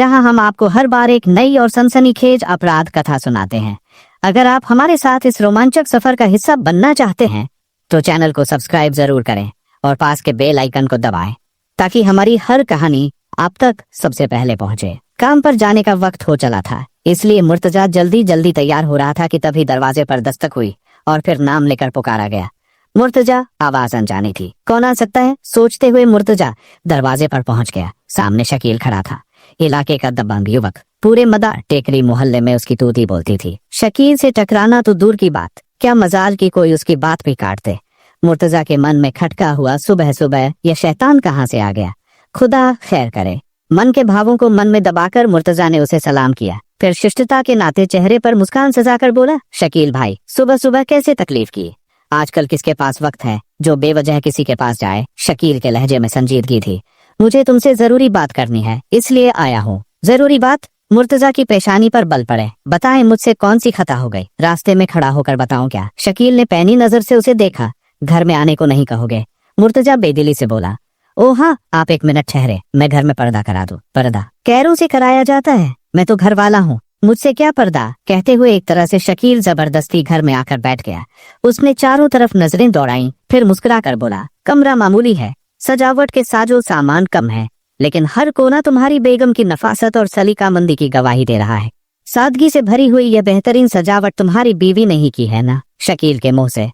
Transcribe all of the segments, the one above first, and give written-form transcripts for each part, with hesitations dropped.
जहां हम आपको हर बार एक नई और सनसनीखेज अपराध कथा सुनाते हैं। अगर आप हमारे साथ इस रोमांचक सफर का हिस्सा बनना चाहते हैं तो चैनल को सब्सक्राइब जरूर करें और पास के बेल आइकन को दबाएं ताकि हमारी हर कहानी आप तक सबसे पहले पहुंचे। काम पर जाने का वक्त हो चला था, इसलिए मुर्तजा जल्दी जल्दी तैयार हो रहा था कि तभी दरवाजे पर दस्तक हुई और फिर नाम लेकर पुकारा गया। मुर्तजा आवाज अनजानी थी। कौन आ सकता है, सोचते हुए मुर्तजा दरवाजे पर पहुंच गया। सामने शकील खड़ा था, इलाके का दबंग युवक। पूरे मदार टेकरी मोहल्ले में उसकी तूती बोलती थी। शकील से टकराना तो दूर की बात, क्या मजाल की कोई उसकी बात भी काट दे। मुर्तजा के मन में खटका हुआ, सुबह सुबह यह शैतान कहाँ से आ गया, खुदा खैर करे। मन के भावों को मन में दबाकर मुर्तजा ने उसे सलाम किया, फिर शिष्टता के नाते चेहरे पर मुस्कान सजाकर बोला, शकील भाई सुबह सुबह कैसे तकलीफ की। आजकल किसके पास वक्त है जो बेवजह किसी के पास जाए। शकील के लहजे में संजीदगी थी। मुझे तुमसे जरूरी बात करनी है, इसलिए आया हूँ। जरूरी बात? मुर्तजा की पेशानी पर बल पड़े। बताएं मुझसे कौन सी खता हो गई। रास्ते में खड़ा होकर बताऊं क्या? शकील ने पैनी नजर से उसे देखा। घर में आने को नहीं कहोगे? मुर्तजा बेदिली से बोला। ओ हाँ, आप एक मिनट ठहरे, मैं घर में पर्दा करा दूं। पर्दा कैरों से कराया जाता है? मैं तो घर वाला हूँ, मुझसे क्या पर्दा। कहते हुए एक तरह से शकील जबरदस्ती घर में आकर बैठ गया। उसने चारों तरफ नजरें दौड़ाई, फिर मुस्कुरा कर बोला, कमरा मामूली है, सजावट के साजो सामान कम है, लेकिन हर कोना तुम्हारी बेगम की नफासत और सलीकामंदी की गवाही दे रहा है। सादगी से भरी हुई यह बेहतरीन सजावट तुम्हारी बीवी ने ही की है ना? शकील के मुंह से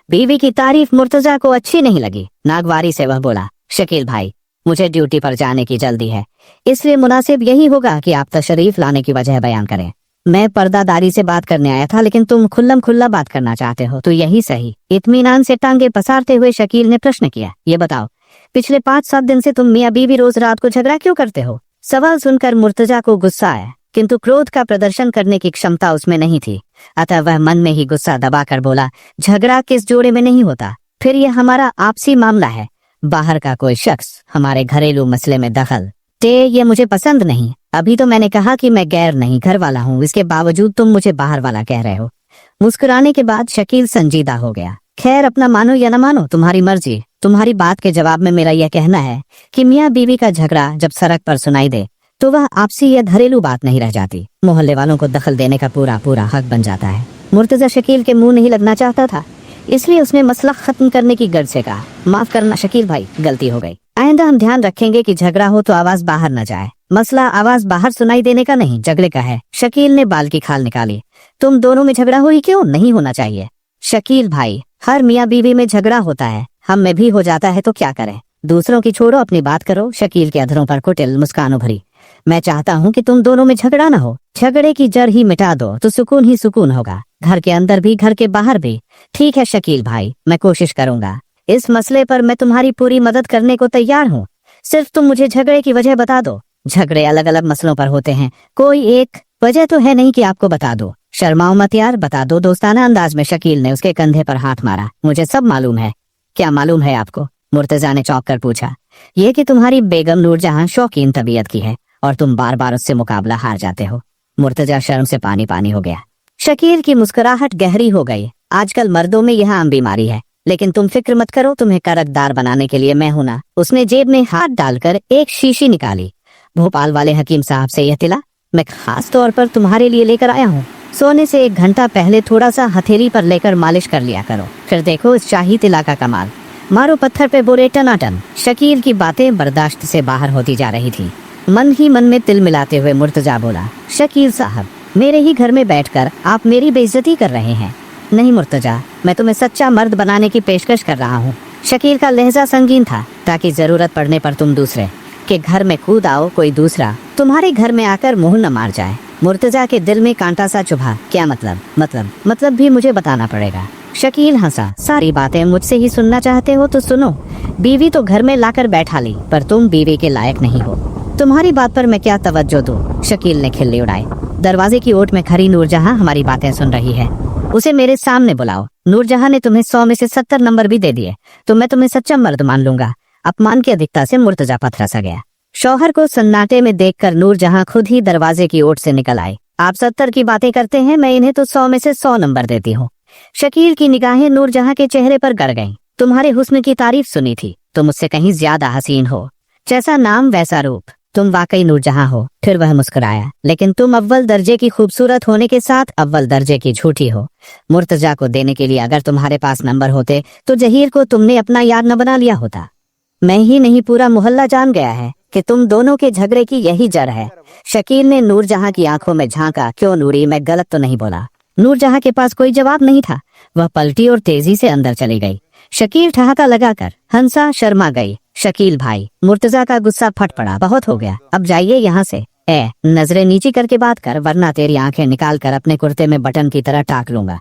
बीवी की तारीफ मुर्तजा को अच्छी नहीं लगी। नागवारी से वह बोला, शकील भाई मुझे ड्यूटी पर जाने की जल्दी है, इसलिए मुनासिब यही होगा कि आप तशरीफ लाने की वजह बयान करें। मैं पर्दादारी से बात करने आया था, लेकिन तुम खुल्लम खुल्ला बात करना चाहते हो तो यही सही। इत्मीनान से टांगे पसारते हुए शकील ने प्रश्न किया, ये बताओ पिछले 5-7 दिन से तुम मियाँ बीवी रोज रात को झगड़ा क्यों करते हो? सवाल सुनकर मुर्तजा को गुस्सा आया, किंतु क्रोध का प्रदर्शन करने की क्षमता उसमें नहीं थी, अतः वह मन में ही गुस्सा दबाकर बोला, झगड़ा किस जोड़े में नहीं होता, फिर यह हमारा आपसी मामला है। बाहर का कोई शख्स हमारे घरेलू मसले में दखल ये मुझे पसंद नहीं। अभी तो मैंने कहा कि मैं गैर नहीं घर वाला हूँ, इसके बावजूद तुम मुझे बाहर वाला कह रहे हो। मुस्कुराने के बाद शकील संजीदा हो गया। खैर अपना मानो या न मानो, तुम्हारी मर्जी। तुम्हारी बात के जवाब में मेरा यह कहना है कि मियाँ बीवी का झगड़ा जब सड़क पर सुनाई दे तो वह आपसी या घरेलू बात नहीं रह जाती, मोहल्ले वालों को दखल देने का पूरा पूरा हक बन जाता है। मुर्तजा शकील के मुंह नहीं लगना चाहता था, इसलिए उसने मसला खत्म करने की गर्ज से कहा, माफ करना शकील भाई, गलती हो गई। आइंदा हम ध्यान रखेंगे कि झगड़ा हो तो आवाज बाहर न जाए। मसला आवाज बाहर सुनाई देने का नहीं, झगड़े का है। शकील ने बाल की खाल निकाली। तुम दोनों में झगड़ा हुई क्यों? नहीं होना चाहिए। शकील भाई हर मियाँ बीवी में झगड़ा होता है, हम में भी हो जाता है तो क्या करें? दूसरों की छोड़ो, अपनी बात करो। शकील के अधरों पर कुटिल मुस्कान उभरी। मैं चाहता हूँ कि तुम दोनों में झगड़ा न हो। झगड़े की जड़ ही मिटा दो तो सुकून ही सुकून होगा, घर के अंदर भी घर के बाहर भी। ठीक है शकील भाई, मैं कोशिश करूंगा। इस मसले पर मैं तुम्हारी पूरी मदद करने को तैयार हूँ, सिर्फ तुम मुझे झगड़े की वजह बता दो। झगड़े अलग अलग मसलों पर होते हैं, कोई एक वजह तो है नहीं कि आपको बता दो। शर्माओ मत यार, बता दो। दोस्ताना अंदाज में शकील ने उसके कंधे पर हाथ मारा। मुझे सब मालूम है। क्या मालूम है आपको? मुर्तजा ने चौंक कर पूछा। ये कि तुम्हारी बेगम नूरजहां शौकीन तबीयत की है और तुम बार बार उससे मुकाबला हार जाते हो। मुर्तजा शर्म से पानी पानी हो गया। शकील की मुस्कुराहट गहरी हो गई। आजकल मर्दों में यह आम बीमारी है, लेकिन तुम फिक्र मत करो, तुम्हें करकदार बनाने के लिए मैं हूं ना। उसने जेब में हाथ डालकर एक शीशी निकाली। भोपाल वाले हकीम साहब से यह तिला मैं खास तौर पर तुम्हारे लिए लेकर आया हूँ। सोने से 1 घंटा पहले थोड़ा सा हथेली पर लेकर मालिश कर लिया करो, फिर देखो इस शाही तिला का कमाल। मारो पत्थर पे बोले टनाटन। शकील की बातें बर्दाश्त से बाहर होती जा रही थी। मन ही मन में तिल मिलाते हुए मुर्तजा बोला, शकील साहब मेरे ही घर में बैठकर आप मेरी बेइज्जती कर रहे हैं। नहीं मुर्तजा, मैं तुम्हें सच्चा मर्द बनाने की पेशकश कर रहा हूँ। शकील का लहजा संगीन था, ताकि जरूरत पड़ने पर तुम दूसरे के घर में कूद आओ, कोई दूसरा तुम्हारे घर में आकर मुंह न मार जाए। मुर्तजा के दिल में कांटा सा चुभा। क्या मतलब भी मुझे बताना पड़ेगा। शकील हंसा। सारी बातें मुझसे ही सुनना चाहते हो तो सुनो। बीवी तो घर में लाकर बैठा ली, पर तुम बीवी के लायक नहीं हो। तुम्हारी बात पर मैं क्या तवज्जो दूं? शकील ने खिल्ली उड़ाई। दरवाजे की ओट में खड़ी नूरजहां हमारी बातें सुन रही है, उसे मेरे सामने बुलाओ। नूरजहां ने तुम्हें 100 में से 70 नंबर भी दे दिए तो मैं तुम्हें सच्चा मर्द मान लूंगा। अपमान की अधिकता से मुर्तजा पथरा सा गया। शौहर को सन्नाटे में देखकर नूरजहां खुद ही दरवाजे की ओट से निकल आई। आप 70 की बातें करते हैं, मैं इन्हें तो 100 में से 100 नंबर देती हूँ। शकील की निगाहें नूरजहां के चेहरे पर गड़ गईं। तुम्हारे हुस्न की तारीफ सुनी थी, तुम मुझसे कहीं ज्यादा हसीन हो। जैसा नाम वैसा रूप, तुम वाकई नूरजहां हो। फिर वह मुस्कुराया, लेकिन तुम अव्वल दर्जे की खूबसूरत होने के साथ अव्वल दर्जे की झूठी हो। मुर्तजा को देने के लिए अगर तुम्हारे पास नंबर होते तो जहीर को तुमने अपना यार न बना लिया होता। मैं ही नहीं, पूरा मोहल्ला जान गया है कि तुम दोनों के झगड़े की यही जड़ है। शकील ने नूरजहां की आंखों में झांका। क्यों नूरी, मैं गलत तो नहीं बोला? नूरजहां के पास कोई जवाब नहीं था। वह पलटी और तेजी से अंदर चली गई। शकील ठहाका लगाकर हंसा, शर्मा गई। शकील भाई, मुर्तजा का गुस्सा फट पड़ा। बहुत हो गया, अब जाइए यहाँ से। नजरें नीची करके बात कर, वरना तेरी आंखें निकाल कर अपने कुर्ते में बटन की तरह टाक लूंगा।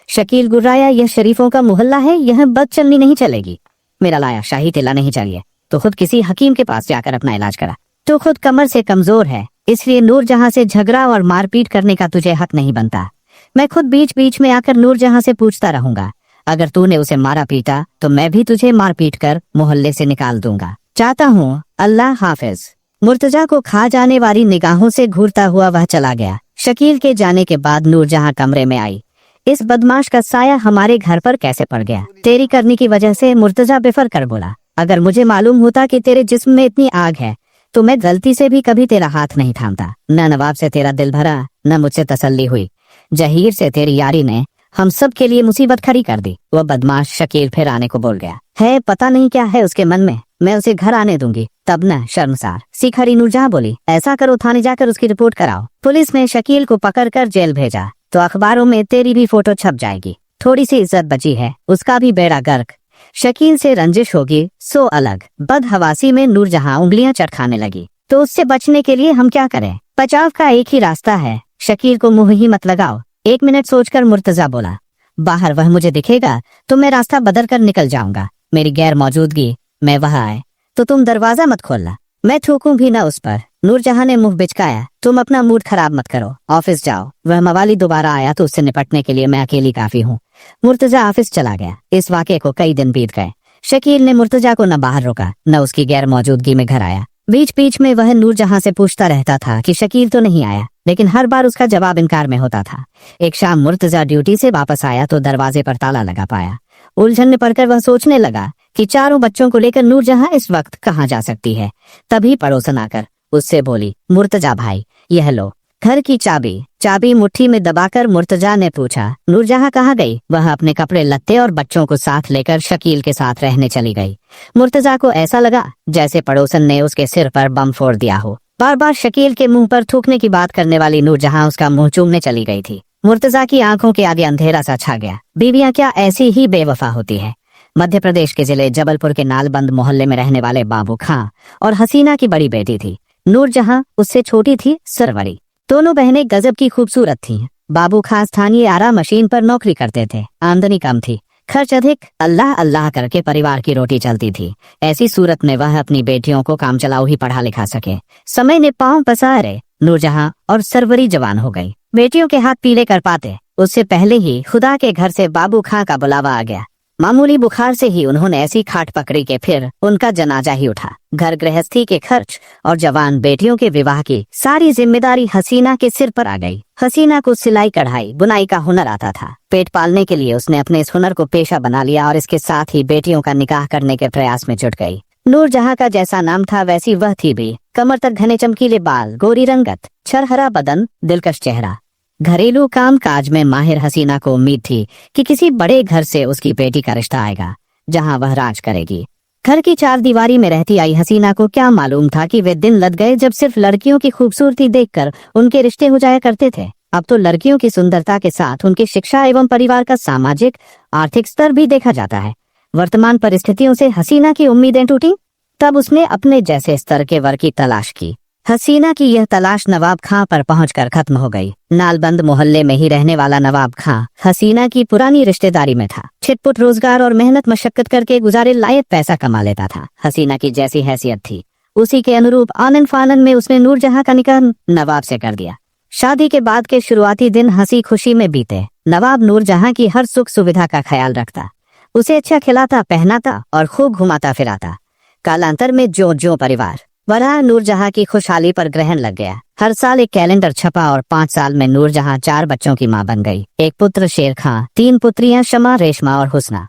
शकील गुर्राया, यह शरीफों का मोहल्ला है, यह बदचलनी नहीं चलेगी। मेरा लाया शाही तिला नहीं चाहिए तो खुद किसी हकीम के पास जाकर अपना इलाज करा। तो खुद कमर से कमजोर है, इसलिए नूरजहां से झगड़ा और मारपीट करने का तुझे हक नहीं बनता। मैं खुद बीच बीच में आकर नूरजहां से पूछता रहूंगा। अगर तूने उसे मारा पीटा तो मैं भी तुझे मार पीट कर मोहल्ले से निकाल दूंगा। चाहता हूँ, अल्लाह हाफिज। मुर्तजा को खा जाने वाली निगाहों से घूरता हुआ वह चला गया। शकील के जाने के बाद नूरजहां कमरे में आई। इस बदमाश का साया हमारे घर पर कैसे पड़ गया? तेरी करनी की वजह से, मुर्तजा बेफर कर बोला। अगर मुझे मालूम होता कि तेरे जिस्म में इतनी आग है तो मैं गलती से भी कभी तेरा हाथ नहीं थामता। न नवाब से तेरा दिल भरा, न मुझसे तसल्ली हुई। जहीर से तेरी यारी ने हम सब के लिए मुसीबत खड़ी कर दी। वह बदमाश शकील फिर आने को बोल गया। है पता नहीं क्या है उसके मन में, मैं उसे घर आने दूंगी तब न। शर्मसार सी खड़ी नूरजहां बोली, ऐसा करो, थाने जाकर उसकी रिपोर्ट कराओ। पुलिस ने शकील को पकड़कर जेल भेजा तो अखबारों में तेरी भी फोटो छप जाएगी। थोड़ी सी इज्जत बची है, उसका भी बेड़ा गर्क। शकील से रंजिश होगी सो अलग। बदहवासी में नूरजहां उंगलियां चटखाने लगी। तो उससे बचने के लिए हम क्या करें? बचाव का एक ही रास्ता है, शकील को मुंह ही मत लगाओ। 1 मिनट सोचकर मुर्तजा बोला, बाहर वह मुझे दिखेगा तो मैं रास्ता बदल कर निकल जाऊंगा। मेरी गैर मौजूदगी में वह आए तो तुम दरवाजा मत खोलना, मैं थूकूं भी न उस पर। नूरजहां ने मुंह बिचकाया, तुम अपना मूड खराब मत करो, ऑफिस जाओ। वह मवाली दोबारा आया तो उससे निपटने के लिए मैं अकेली काफी हूँ। मुर्तजा ऑफिस चला गया। इस वाक़े को कई दिन बीत गए। शकील ने मुर्तजा को न बाहर रोका न उसकी गैर मौजूदगी में घर आया। बीच बीच में वह नूरजहां से पूछता रहता था कि शकील तो नहीं आया, लेकिन हर बार उसका जवाब इनकार में होता था। एक शाम मुर्तजा ड्यूटी से वापस आया तो दरवाजे पर ताला लगा पाया। उलझन में पड़कर वह सोचने लगा कि चारों बच्चों को लेकर नूरजहां इस वक्त कहाँ जा सकती है। तभी पड़ोसन आकर उससे बोली, मुर्तजा भाई, यह लो घर की चाबी। चाबी मुट्ठी में दबाकर मुर्तजा ने पूछा, नूरजहां कहाँ गई? वह अपने कपड़े लत्ते और बच्चों को साथ लेकर शकील के साथ रहने चली गई। मुर्तजा को ऐसा लगा जैसे पड़ोसन ने उसके सिर पर बम फोड़ दिया हो। बार बार शकील के मुंह पर थूकने की बात करने वाली नूरजहां उसका मुंह चूमने चली गई थी। मुर्तजा की आंखों के आगे अंधेरा सा छा गया। बीवियां क्या ऐसी ही बेवफा होती है? मध्य प्रदेश के जिले जबलपुर के नालबंद मोहल्ले में रहने वाले बाबू खां और हसीना की बड़ी बेटी थी। नूरजहां उससे छोटी थी, सरवरी। दोनों बहनें गजब की खूबसूरत थीं। बाबू खां स्थानीय आरा मशीन पर नौकरी करते थे। आमदनी कम थी, खर्च अधिक। अल्लाह अल्लाह करके परिवार की रोटी चलती थी। ऐसी सूरत में वह अपनी बेटियों को काम चलाऊ ही पढ़ा लिखा सके। समय ने पांव पसारे, नूरजहां और सरवरी जवान हो गई। बेटियों के हाथ पीले कर पाते उससे पहले ही खुदा के घर से बाबू खां का बुलावा आ गया। मामूली बुखार से ही उन्होंने ऐसी खाट पकड़ी कि फिर उनका जनाजा ही उठा। घर गृहस्थी के खर्च और जवान बेटियों के विवाह की सारी जिम्मेदारी हसीना के सिर पर आ गई। हसीना को सिलाई कढ़ाई बुनाई का हुनर आता था। पेट पालने के लिए उसने अपने इस हुनर को पेशा बना लिया और इसके साथ ही बेटियों का निकाह करने के प्रयास में जुट गई। नूरजहां का जैसा नाम था वैसी वह थी भी। कमर तक घने चमकीले बाल, गोरी रंगत, छरहरा बदन, दिलकश चेहरा। घरेलू काम काज में माहिर हसीना को उम्मीद थी कि किसी बड़े घर से उसकी बेटी का रिश्ता आएगा जहां वह राज करेगी। घर की चार दीवारी में रहती आई हसीना को क्या मालूम था कि वे दिन लद गए जब सिर्फ लड़कियों की खूबसूरती देखकर उनके रिश्ते हो जाया करते थे। अब तो लड़कियों की सुंदरता के साथ उनकी शिक्षा एवं परिवार का सामाजिक आर्थिक स्तर भी देखा जाता है। वर्तमान परिस्थितियों से हसीना की उम्मीदें टूटी। तब उसने अपने जैसे स्तर के वर की तलाश की। हसीना की यह तलाश नवाब खां पर पहुंचकर खत्म हो गई। नालबंद मोहल्ले में ही रहने वाला नवाब खां हसीना की पुरानी रिश्तेदारी में था। छिटपुट रोजगार और मेहनत मशक्कत करके गुजारे लायक पैसा कमा लेता था। हसीना की जैसी हैसियत थी उसी के अनुरूप आनन फानन में उसने नूरजहां का निकाह नवाब से कर दिया। शादी के बाद के शुरुआती दिन हंसी खुशी में बीते। नवाब नूरजहां की हर सुख सुविधा का ख्याल रखता, उसे अच्छा खिलाता पहनाता और खूब घुमाता फिराता। कालांतर में जो परिवार वरहा नूरजहां की खुशहाली पर ग्रहण लग गया। हर साल एक कैलेंडर छपा और 5 साल में नूरजहां 4 बच्चों की मां बन गई। एक पुत्र शेर खां, 3 पुत्रियां शमा, रेशमा और हुस्ना।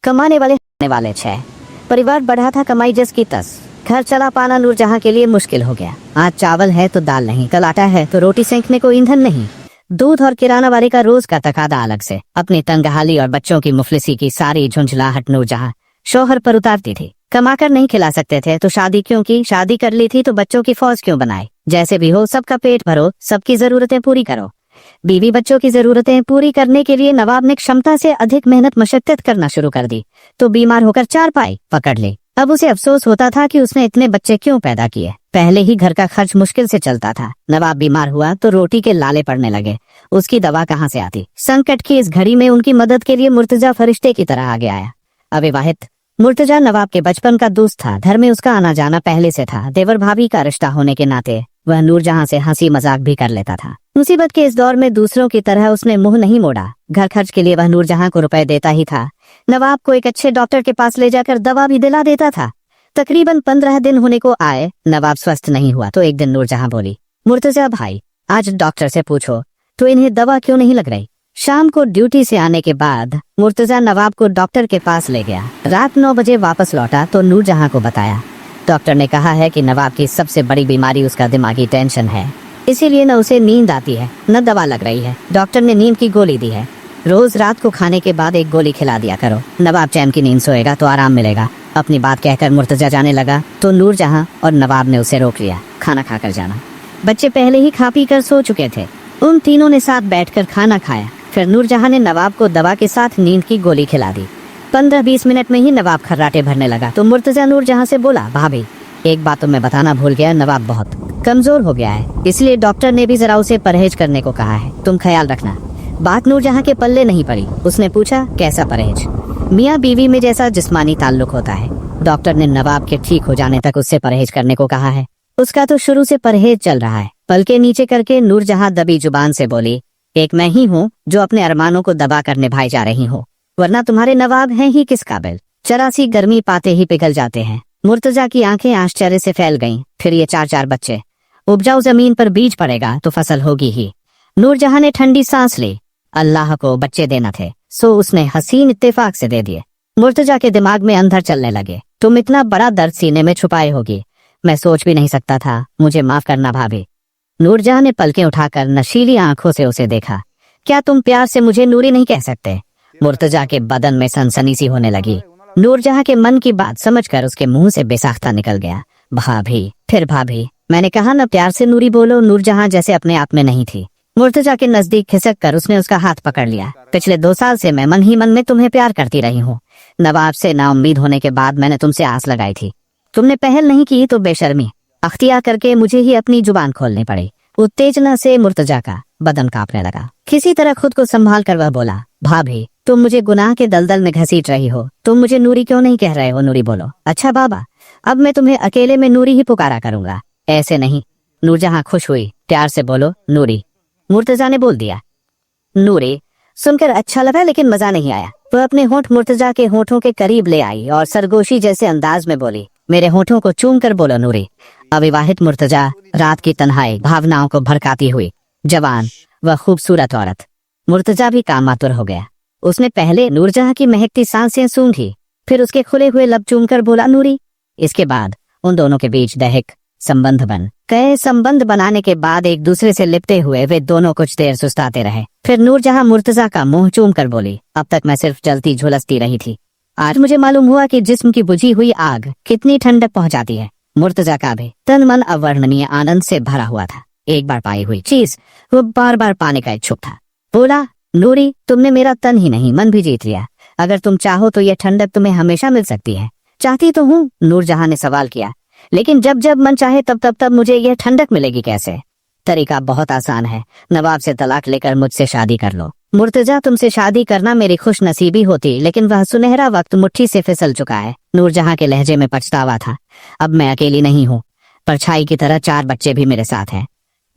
कमाने वाले 6। परिवार बढ़ा था कमाई जस की तस। घर चला पाना नूरजहां के लिए मुश्किल हो गया। आज चावल है तो दाल नहीं, कल आटा है तो रोटी सेंकने को ईंधन नहीं। दूध और किराना वाले का रोज का तकादा अलग से। अपनी तंगहाली और बच्चों की मुफलिसी की सारी झुंझलाहट नूरजहां शौहर पर उतारती थी। कमाकर नहीं खिला सकते थे तो शादी क्यों की, शादी कर ली थी तो बच्चों की फौज क्यों बनाई। जैसे भी हो सबका पेट भरो, सबकी जरूरतें पूरी करो। बीवी बच्चों की जरूरतें पूरी करने के लिए नवाब ने क्षमता से अधिक मेहनत मशक्कत करना शुरू कर दी तो बीमार होकर चारपाई पकड़ ली। अब उसे अफसोस होता था कि उसने इतने बच्चे क्यों पैदा किए। पहले ही घर का खर्च मुश्किल से चलता था, नवाब बीमार हुआ तो रोटी के लाले पड़ने लगे। उसकी दवा कहाँ से आती। संकट की इस घड़ी में उनकी मदद के लिए मुर्तजा फरिश्ते की तरह आगे आया। अविवाहित मुर्तजा नवाब के बचपन का दोस्त था। घर में उसका आना जाना पहले से था। देवर भाभी का रिश्ता होने के नाते वह नूरजहां से हंसी मजाक भी कर लेता था। मुसीबत के इस दौर में दूसरों की तरह उसने मुंह नहीं मोड़ा। घर खर्च के लिए वह नूरजहां को रुपए देता ही था। नवाब को एक अच्छे डॉक्टर के पास ले जाकर दवा भी दिला देता था। तकरीबन 15 दिन होने को आए, नवाब स्वस्थ नहीं हुआ तो एक दिन नूरजहां बोली, मुर्तजा भाई आज डॉक्टर से पूछो तो इन्हें दवा क्यों नहीं लग रही। शाम को ड्यूटी से आने के बाद मुर्तजा नवाब को डॉक्टर के पास ले गया। रात 9 बजे वापस लौटा तो नूरजहां को बताया, डॉक्टर ने कहा है कि नवाब की सबसे बड़ी बीमारी उसका दिमागी टेंशन है, इसीलिए न उसे नींद आती है न दवा लग रही है। डॉक्टर ने नींद की गोली दी है, रोज रात को खाने के बाद एक गोली खिला दिया करो, नवाब चैन की नींद सोएगा तो आराम मिलेगा। अपनी बात कहकर मुर्तजा जाने लगा तो नूरजहां और नवाब ने उसे रोक लिया, खाना खाकर जाना। बच्चे पहले ही खा पी कर सो चुके थे। उन तीनों ने साथ बैठकर खाना खाया। फिर नूरजहां ने नवाब को दवा के साथ नींद की गोली खिला दी। 15-20 मिनट में ही नवाब खर्राटे भरने लगा तो मुर्तजा नूरजहां से बोला, भाभी एक बात तो मैं बताना भूल गया, नवाब बहुत कमजोर हो गया है, इसलिए डॉक्टर ने भी जरा उसे परहेज करने को कहा है, तुम ख्याल रखना। बात नूरजहां के पल्ले नहीं पड़ी। उसने पूछा, कैसा परहेज। मियाँ बीवी में जैसा जिस्मानी ताल्लुक होता है। डॉक्टर ने नवाब के ठीक हो जाने तक उससे परहेज करने को कहा है। उसका तो शुरू से परहेज चल रहा है। पलके नीचे करके नूरजहां दबी जुबान से बोली, एक मैं ही हूँ जो अपने अरमानों को दबा कर निभाई जा रही हूँ, वरना तुम्हारे नवाब हैं ही किस काबिल। चरासी गर्मी पाते ही पिघल जाते हैं। मुर्तजा की आंखें आश्चर्य से फैल गईं। फिर ये 4-4 बच्चे, उपजाऊ जमीन पर बीज पड़ेगा तो फसल होगी ही। नूरजहां ने ठंडी सांस ली। अल्लाह को बच्चे देना थे सो उसने हसीन इत्तेफाक से दे दिए। मुर्तजा के दिमाग में अंधर चलने लगे, तुम इतना बड़ा दर्द सीने में छुपाए होगी, मैं सोच भी नहीं सकता था, मुझे माफ करना भाभी। नूरजहां ने पलकें उठाकर नशीली आंखों से उसे देखा। क्या तुम प्यार से मुझे नूरी नहीं कह सकते। मुर्तजा के बदन में सनसनी सी होने लगी। नूरजहां के मन की बात समझकर उसके मुंह से बेसाख्ता निकल गया, भाभी। फिर भाभी, मैंने कहा ना प्यार से नूरी बोलो। नूरजहां जैसे अपने आप में नहीं थी। मुर्तजा के नजदीक खिसक कर उसने उसका हाथ पकड़ लिया। पिछले 2 साल से मैं मन ही मन में तुम्हें प्यार करती रही हूँ। नवाब से नाउम्मीद होने के बाद मैंने तुमसे आस लगाई थी, तुमने पहल नहीं की तो बेशर्मी अख्तियार करके मुझे ही अपनी जुबान खोलनी पड़ी। उत्तेजना से मुर्तजा का बदन कांपने लगा। किसी तरह खुद को संभाल कर वह बोला, भाभी तुम मुझे गुनाह के दलदल में घसीट रही हो, तुम मुझे नूरी क्यों नहीं कह रहे हो। नूरी बोलो। अच्छा बाबा, अब मैं तुम्हें अकेले में नूरी ही पुकारा करूंगा, ऐसे नहीं। नूरजहां खुश हुई, प्यार से बोलो नूरी। मुर्तजा ने बोल दिया नूरी। सुनकर अच्छा लगा लेकिन मजा नहीं आया। वह अपने होंठ मुर्तजा के होंठों के करीब ले आई और सरगोशी जैसे अंदाज में बोली, मेरे होंठों को चूम कर बोलो नूरी। अविवाहित मुर्तजा, रात की तन्हाई भावनाओं को भड़काती हुई जवान व खूबसूरत औरत। मुर्तजा भी कामातुर हो गया। उसने पहले नूरजहां की महकती सांसें सूंघी, फिर उसके खुले हुए लब चूम कर बोला नूरी। इसके बाद उन दोनों के बीच दैहिक संबंध बन गए। संबंध बनाने के बाद एक दूसरे से लिपटे हुए वे दोनों कुछ देर सुस्ताते रहे। फिर नूरजहां मुर्तजा का मुंह चूम कर बोली, अब तक मैं सिर्फ जलती झुलसती रही थी, आज मुझे मालूम हुआ कि जिस्म की बुझी हुई आग कितनी ठंडक पहुंचाती है। मुर्तजा का भी तन मन अवर्णनीय आनंद से भरा हुआ था। एक बार पाई हुई चीज वो बार बार पाने का इच्छुक था। बोला, नूरी तुमने मेरा तन ही नहीं मन भी जीत लिया। अगर तुम चाहो तो यह ठंडक तुम्हें हमेशा मिल सकती है। चाहती तो हूँ, नूरजहां ने सवाल किया, लेकिन जब जब मन चाहे तब मुझे यह ठंडक मिलेगी कैसे। तरीका बहुत आसान है, नवाब से तलाक लेकर मुझसे शादी कर लो। मुर्तजा तुमसे शादी करना मेरी खुश नसीबी होती, लेकिन वह सुनहरा वक्त मुट्ठी से फिसल चुका है। नूरजहां के लहजे में पछतावा था। अब मैं अकेली नहीं हूँ, परछाई की तरह 4 बच्चे भी मेरे साथ हैं।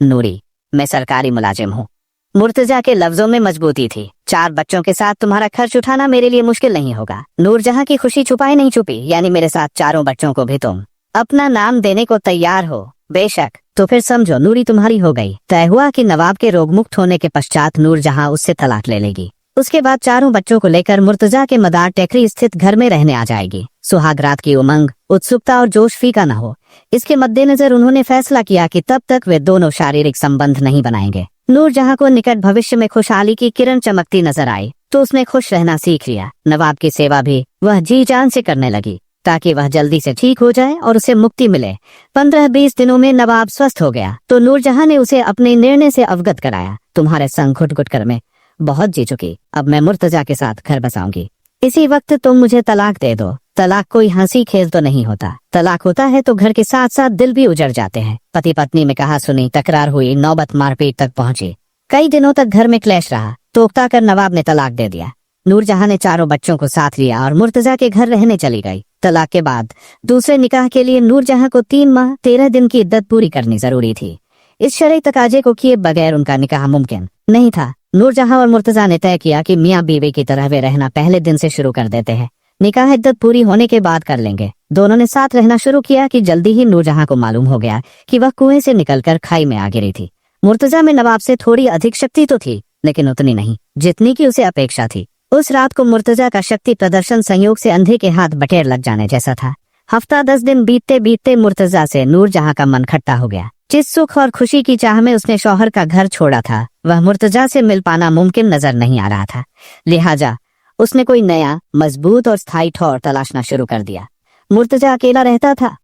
नूरी, मैं सरकारी मुलाजिम हूँ। मुर्तजा के लफ्जों में मजबूती थी। 4 बच्चों के साथ तुम्हारा खर्च उठाना मेरे लिए मुश्किल नहीं होगा। नूरजहां की खुशी छुपाई नहीं छुपी, यानी मेरे साथ 4 बच्चों को भी तुम अपना नाम देने को तैयार हो। बेशक, तो फिर समझो नूरी तुम्हारी हो गई। तय हुआ कि नवाब के रोग मुक्त होने के पश्चात नूरजहां उससे तलाक ले लेगी। उसके बाद चारों बच्चों को लेकर मुर्तजा के मदार टेकरी स्थित घर में रहने आ जाएगी। सुहाग रात की उमंग, उत्सुकता और जोश फीका न हो, इसके मद्देनजर उन्होंने फैसला किया कि तब तक वे दोनों शारीरिक संबंध नहीं बनाएंगे। नूरजहां को निकट भविष्य में खुशहाली की किरण चमकती नजर आई तो उसने खुश रहना सीख लिया। नवाब की सेवा भी वह जी जान से करने लगी ताकि वह जल्दी से ठीक हो जाए और उसे मुक्ति मिले। 15-20 दिनों में नवाब स्वस्थ हो गया तो नूरजहां ने उसे अपने निर्णय से अवगत कराया। तुम्हारे संग घुट घुट कर मैं बहुत जी चुकी, अब मैं मुर्तजा के साथ घर बसाऊंगी। इसी वक्त तुम मुझे तलाक दे दो। तलाक कोई हंसी खेल तो नहीं होता, तलाक होता है तो घर के साथ साथ दिल भी उजड़ जाते हैं। पति पत्नी में कहा सुनी, तकरार हुई, नौबत मारपीट तक पहुंची। कई दिनों तक घर में क्लेश रहा, टोकता कर नवाब ने तलाक दे दिया। नूरजहां ने चारों बच्चों को साथ लिया और मुर्तजा के घर रहने चली गई। तलाक के बाद दूसरे निकाह के लिए नूरजहां को 3 माह 13 दिन की इद्दत पूरी करनी जरूरी थी। इस शरई तकाजे को किए बगैर उनका निकाह मुमकिन नहीं था। नूरजहां और मुर्तजा ने तय किया कि मियाँ बीवी की तरह वे रहना पहले दिन से शुरू कर देते हैं, निकाह इद्दत पूरी होने के बाद कर लेंगे। दोनों ने साथ रहना शुरू किया कि जल्दी ही नूरजहां को मालूम हो गया कि वह कुएं से निकलकर खाई में आ गिरी थी। मुर्तजा में नवाब से थोड़ी अधिक शक्ति तो थी, लेकिन उतनी नहीं जितनी की उसे अपेक्षा थी। उस रात को मुर्तजा का शक्ति प्रदर्शन संयोग से अंधे के हाथ बटेर लग जाने जैसा था। हफ्ता 10 दिन बीतते बीतते मुर्तजा से नूरजहां का मन खट्टा हो गया। जिस सुख और खुशी की चाह में उसने शौहर का घर छोड़ा था, वह मुर्तजा से मिल पाना मुमकिन नजर नहीं आ रहा था। लिहाजा उसने कोई नया, मजबूत और स्थायी ठौर तलाशना शुरू कर दिया। मुर्तजा अकेला रहता था,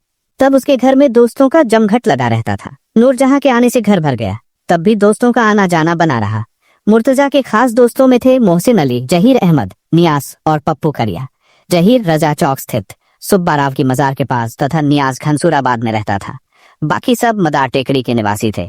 तब उसके घर में दोस्तों का जमघट लगा रहता था। नूरजहां के आने से घर भर गया, तब भी दोस्तों का आना जाना बना रहा। मुर्तजा के खास दोस्तों में थे मोहसिन अली, जहीर अहमद, नियाज और पप्पू करिया। जहीर रजा चौक स्थित सुब्बा राव की मजार के पास तथा नियाज घनसूराबाद में रहता था। बाकी सब मदार टेकड़ी के निवासी थे।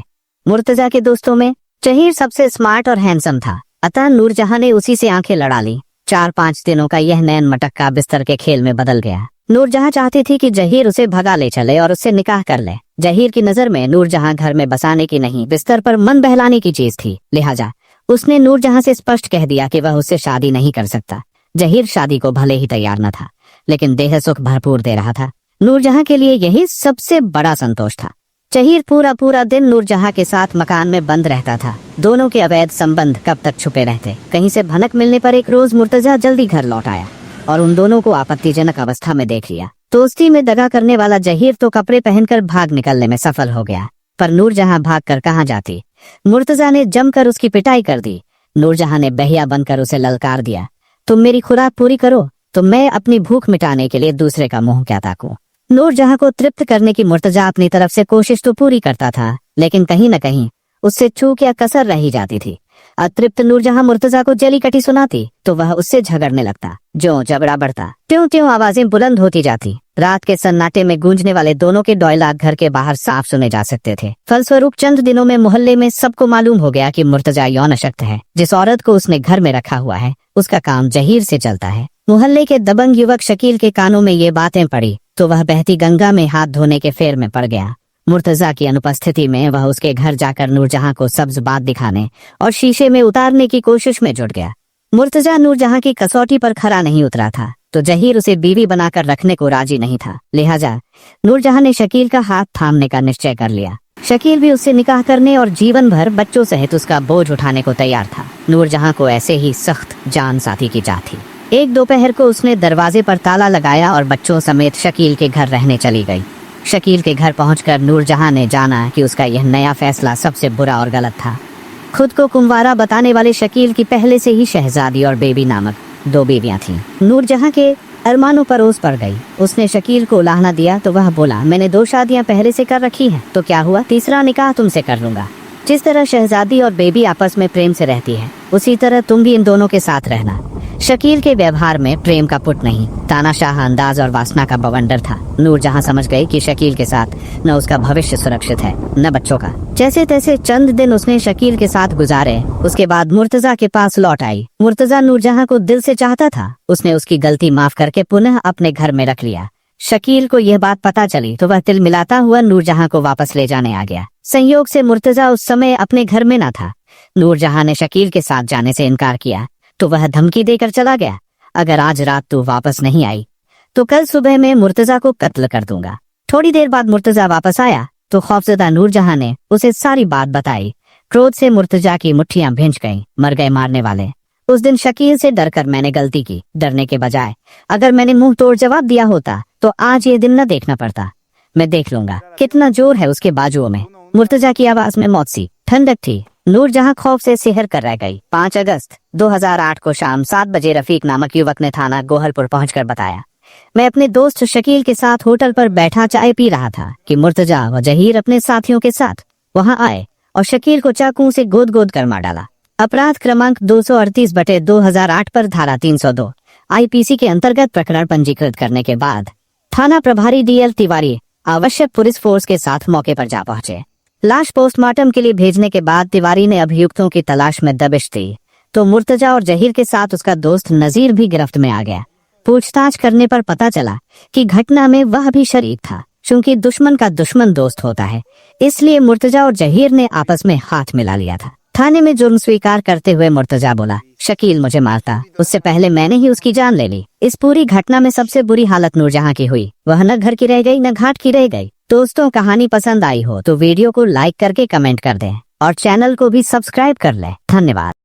मुर्तजा के दोस्तों में जहीर सबसे स्मार्ट और हैंडसम था, अतः नूरजहां ने उसी से आंखें लड़ा ली। 4-5 दिनों का यह नैन मटक्का बिस्तर के खेल में बदल गया। नूरजहां चाहती थी कि जहीर उसे भगा ले चले और उससे निकाह कर ले। जहीर की नजर में नूरजहां घर में बसाने की नहीं, बिस्तर पर मन बहलाने की चीज थी। लिहाजा उसने नूरजहां से स्पष्ट कह दिया कि वह उससे शादी नहीं कर सकता। जहीर शादी को भले ही तैयार न था, लेकिन देह सुख भरपूर दे रहा था। नूरजहां के लिए यही सबसे बड़ा संतोष था। जहीर पूरा दिन नूरजहां के साथ मकान में बंद रहता था। दोनों के अवैध संबंध कब तक छुपे रहते। कहीं से भनक मिलने पर एक रोज मुर्तजा जल्दी घर लौट आया और उन दोनों को आपत्तिजनक अवस्था में देख लिया। दोस्ती में दगा करने वाला जहीर तो कपड़े पहनकर भाग निकलने में सफल हो गया, पर नूरजहां भाग कर कहाँ जाती। मुर्तजा ने जमकर उसकी पिटाई कर दी। नूरजहां ने बहिया बनकर उसे ललकार दिया, तुम मेरी खुराक पूरी करो तो मैं अपनी भूख मिटाने के लिए दूसरे का मुंह क्या ताकूं। नूरजहां को तृप्त करने की मुर्तजा अपनी तरफ से कोशिश तो पूरी करता था, लेकिन कहीं न कहीं उससे चूक या कसर रह ही जाती थी। अतृप्त नूरजहां मुर्तजा को जली कटी सुनाती तो वह उससे झगड़ने लगता। जो झगड़ा बढ़ता त्यों त्यों आवाजें बुलंद होती जाती। रात के सन्नाटे में गूंजने वाले दोनों के डॉयलाग घर के बाहर साफ सुने जा सकते थे। फलस्वरूप चंद दिनों में मोहल्ले में सबको मालूम हो गया कि मुर्तजा यौनाशक्त है। जिस औरत को उसने घर में रखा हुआ है उसका काम जहीर से चलता है। मोहल्ले के दबंग युवक शकील के कानों में ये बातें पड़ी तो वह बहती गंगा में हाथ धोने के फेर में पड़ गया। मुर्तजा की अनुपस्थिति में वह उसके घर जाकर नूरजहां को सब्ज बात दिखाने और शीशे में उतारने की कोशिश में जुट गया। मुर्तजा नूरजहां की कसौटी पर खरा नहीं उतरा था तो जहीर उसे बीवी बनाकर रखने को राजी नहीं था। लिहाजा नूरजहां ने शकील का हाथ थामने का निश्चय कर लिया। शकील भी उससे निकाह करने और जीवन भर बच्चों सहित उसका बोझ उठाने को तैयार था। नूरजहां को ऐसे ही सख्त जान साथी की चाह थी। एक दोपहर को उसने दरवाजे पर ताला लगाया और बच्चों समेत शकील के घर रहने चली गई। शकील के घर पहुंचकर नूरजहां ने जाना कि उसका यह नया फैसला सबसे बुरा और गलत था। खुद को कुंवारा बताने वाले शकील की पहले से ही शहजादी और बेबी नामक 2 बीवियां थीं। नूरजहां के अरमानों पर ओस पड़ गई। उसने शकील को उलाहना दिया तो वह बोला, मैंने 2 शादियां पहले से कर रखी हैं, तो क्या हुआ, तीसरा निकाह तुमसे कर लूंगा। जिस तरह शहजादी और बेबी आपस में प्रेम से रहती है, उसी तरह तुम भी इन दोनों के साथ रहना। शकील के व्यवहार में प्रेम का पुट नहीं, तानाशाह अंदाज और वासना का बवंडर था। नूरजहां समझ गई कि शकील के साथ न उसका भविष्य सुरक्षित है न बच्चों का। जैसे तैसे चंद दिन उसने शकील के साथ गुजारे। उसके बाद मुर्तजा के पास लौट आई। मुर्तजा नूरजहां को दिल से चाहता था। उसने उसकी गलती माफ करके पुनः अपने घर में रख लिया। शकील को यह बात पता चली तो वह तिल मिलाता हुआ नूरजहां को वापस ले जाने आ गया। संयोग से मुर्तजा उस समय अपने घर में न था। नूरजहां ने शकील के साथ जाने से इनकार किया तो वह धमकी देकर चला गया, अगर आज रात तू वापस नहीं आई तो कल सुबह मैं मुर्तजा को कत्ल कर दूंगा। थोड़ी देर बाद मुर्तजा वापस आया तो खौफजदा नूरजहां ने उसे सारी बात बताई। क्रोध से मुर्तजा की मुट्ठियां भिंच गईं। मर गए मारने वाले, उस दिन शकील से डरकर मैंने गलती की। डरने के बजाय अगर मैंने मुंह तोड़ जवाब दिया होता तो आज ये दिन न देखना पड़ता। मैं देख लूंगा कितना जोर है उसके बाजुओं में। मुर्तजा की आवाज में मौत सी ठंडक थी। नूरजहां खौफ से सिहर कर रह गई। 5 अगस्त 2008 को शाम 7 बजे रफीक नामक युवक ने थाना गोहलपुर पहुंचकर बताया, मैं अपने दोस्त शकील के साथ होटल पर बैठा चाय पी रहा था कि मुर्तजा व जहीर अपने साथियों के साथ वहां आए और शकील को चाकू से गोद गोद कर मार डाला। अपराध क्रमांक 238/2008 पर धारा 302 IPC के अंतर्गत प्रकरण पंजीकृत करने के बाद थाना प्रभारी DL तिवारी आवश्यक पुलिस फोर्स के साथ मौके पर जा पहुंचे। लाश पोस्टमार्टम के लिए भेजने के बाद तिवारी ने अभियुक्तों की तलाश में दबिश दी तो मुर्तजा और जहीर के साथ उसका दोस्त नजीर भी गिरफ्त में आ गया। पूछताछ करने पर पता चला कि घटना में वह भी शरीक था। चूंकि दुश्मन का दुश्मन दोस्त होता है, इसलिए मुर्तजा और जहीर ने आपस में हाथ मिला लिया था। थाने में जुर्म स्वीकार करते हुए मुर्तजा बोला, शकील मुझे मारता, उससे पहले मैंने ही उसकी जान ले ली। इस पूरी घटना में सबसे बुरी हालत नूरजहां की हुई। वह न घर की रह गई न घाट की रह गई। दोस्तों, कहानी पसंद आई हो तो वीडियो को लाइक करके कमेंट कर दें और चैनल को भी सब्सक्राइब कर लें। धन्यवाद।